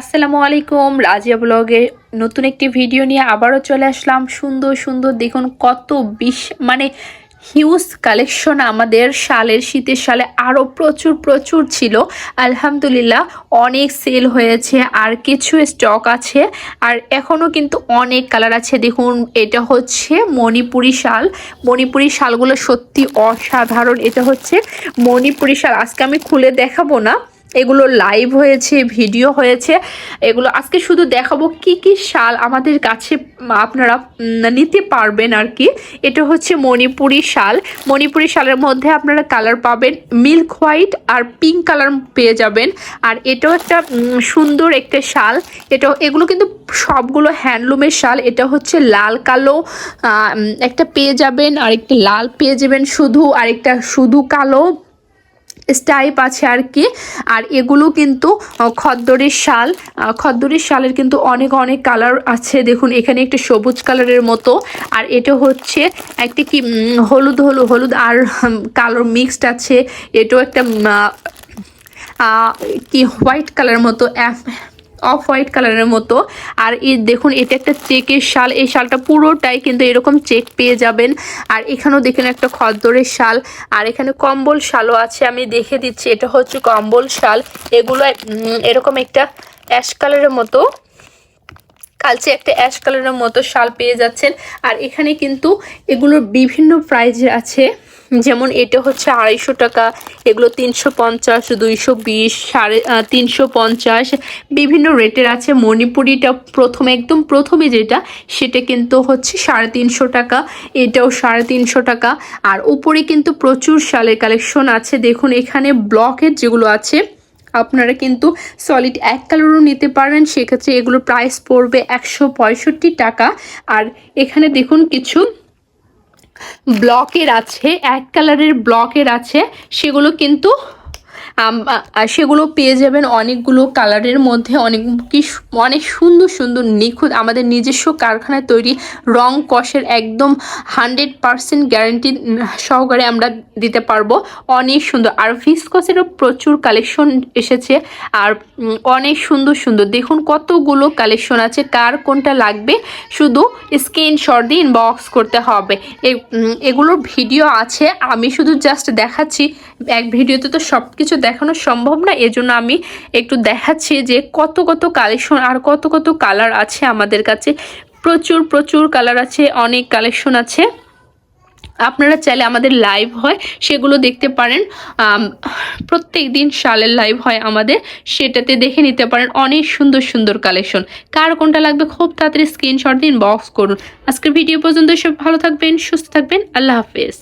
আসসালামু আলাইকুম, রাজিয়া ব্লগে নতুন একটি ভিডিও নিয়ে আবারও চলে আসলাম। সুন্দর সুন্দর দেখুন কত মানে হিউজ কালেকশন আমাদের শালের, শীতের শালে আরও প্রচুর প্রচুর ছিল। আলহামদুলিল্লাহ অনেক সেল হয়েছে আর কিছু স্টক আছে, আর এখনও কিন্তু অনেক কালার আছে। দেখুন এটা হচ্ছে মণিপুরি শাল। মণিপুরি শালগুলো সত্যি অসাধারণ। এটা হচ্ছে মণিপুরি শাল। আজকে আমি খুলে দেখাবো না, এগুলো লাইভ হয়েছে, ভিডিও হয়েছে। এগুলো আজকে শুধু দেখাবো কি কি শাল আমাদের কাছে আপনারা নিতে পারবেন আর কি। এটা হচ্ছে মণিপুরি শাল। মণিপুরি শালের মধ্যে আপনারা কালার পাবেন, মিল্ক হোয়াইট আর পিঙ্ক কালার পেয়ে যাবেন। আর এটাও একটা সুন্দর একটা শাল। এগুলো কিন্তু সবগুলো হ্যান্ডলুমের শাল। এটা হচ্ছে লাল কালো একটা পেয়ে যাবেন, আর একটা লাল পেয়ে যাবেন শুধু, আর একটা শুধু কালো স্টাইপ আছে আর কি। আর এগুলো কিন্তু খদ্দরের শাল। খদ্দরের শালের কিন্তু অনেক অনেক কালার আছে। দেখুন এখানে একটা সবুজ কালারের মতো, আর এটা হচ্ছে একটা কি হলুদ হলুদ আর কালো মিক্সড আছে। এটাও একটা কি হোয়াইট কালারের মতো, অফ হোয়াইট কালারের মতো। আর এই দেখুন এটা একটা চেকের শাল। এই শালটা পুরোটাই কিন্তু এরকম চেক পেয়ে যাবেন। আর এখানেও দেখুন একটা খদ্দরের শাল, আর এখানে কম্বল শালও আছে। আমি দেখে দিচ্ছি, এটা হচ্ছে কম্বল শাল। এগুলো এরকম একটা অ্যাশ কালারের মতো, কালচে একটা অ্যাশ কালারের মতো শাল পেয়ে যাচ্ছেন। আর এখানে কিন্তু এগুলোর বিভিন্ন প্রাইজে আছে। যেমন এটা হচ্ছে 250 টাকা, এগুলো 350, 220, 350, বিভিন্ন রেটের আছে। মণিপুরিটা একদম প্রথমে যেটা, সেটা কিন্তু হচ্ছে 350 টাকা, এটাও 350 টাকা। আর উপরে কিন্তু প্রচুর শালের কালেকশন আছে। দেখুন এখানে ব্লকের যেগুলো আছে আপনারা কিন্তু সলিড এক কালারও নিতে পারেন, সেক্ষেত্রে এগুলোর প্রাইস পড়বে 165 টাকা। আর এখানে দেখুন কিছু ব্লকের আছে, এক কালারের ব্লকের আছে, সেগুলো পেয়ে যাবেন অনেকগুলো কালারের মধ্যে। অনেক সুন্দর সুন্দর নিখুঁত আমাদের নিজস্ব কারখানায় তৈরি, রং কষের একদম 100% গ্যারান্টি সহকারে আমরা দিতে পারবো। অনেক সুন্দর। আর ভিসকসেরও প্রচুর কালেকশন এসেছে, আর অনেক সুন্দর সুন্দর। দেখুন কতগুলো কালেকশন আছে, কার কোনটা লাগবে শুধু স্ক্রিনশট দিয়ে ইনবক্স করতে হবে। এগুলোর ভিডিও আছে, আমি শুধু জাস্ট দেখাচ্ছি। এক ভিডিওতে তো সব কিছু দেখানো সম্ভব না, এজন্য আমি একটু দেখাচ্ছি যে কত কত কালেকশন আর কত কত কালার আছে আমাদের কাছে। প্রচুর প্রচুর কালার আছে, অনেক কালেকশন আছে। আপনারা চাইলে আমাদের লাইভ হয় সেগুলো দেখতে পারেন। প্রত্যেক দিন শালের লাইভ হয় আমাদের, সেটাতে দেখে নিতে পারেন। অনেক সুন্দর সুন্দর কালেকশন। কার কোনটা লাগবে খুব তাড়াতাড়ি স্ক্রিনশট দিন, বক্স করুন। আজকের ভিডিও পর্যন্ত সব ভালো থাকবেন, সুস্থ থাকবেন। আল্লাহ হাফেজ।